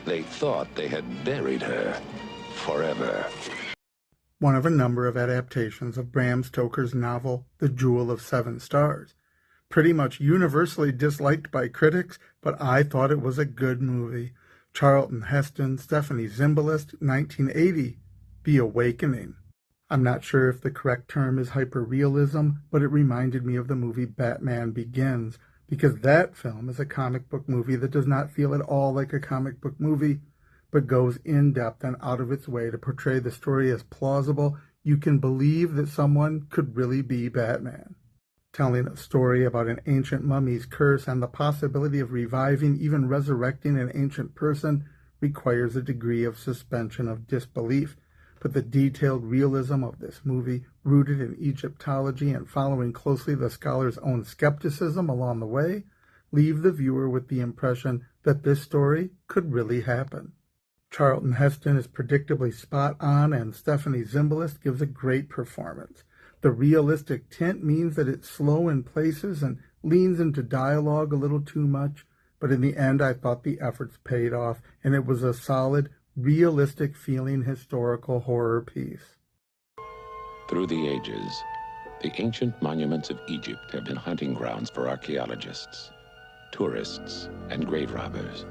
They thought they had buried her forever. One of a number of adaptations of Bram Stoker's novel The Jewel of Seven Stars. Pretty much universally disliked by critics, but I thought it was a good movie. Charlton Heston, Stephanie Zimbalist, 1980, The Awakening. I'm not sure if the correct term is hyperrealism, but it reminded me of the movie Batman Begins, because that film is a comic book movie that does not feel at all like a comic book movie, but goes in depth and out of its way to portray the story as plausible. You can believe that someone could really be Batman. Telling a story about an ancient mummy's curse and the possibility of reviving, even resurrecting an ancient person requires a degree of suspension of disbelief. But the detailed realism of this movie, rooted in Egyptology and following closely the scholar's own skepticism along the way, leave the viewer with the impression that this story could really happen. Charlton Heston is predictably spot on, and Stephanie Zimbalist gives a great performance. The realistic tint means that it's slow in places and leans into dialogue a little too much, but in the end I thought the efforts paid off, and it was a solid, realistic feeling historical horror piece. Through the ages, the ancient monuments of Egypt have been hunting grounds for archaeologists, tourists, and grave robbers.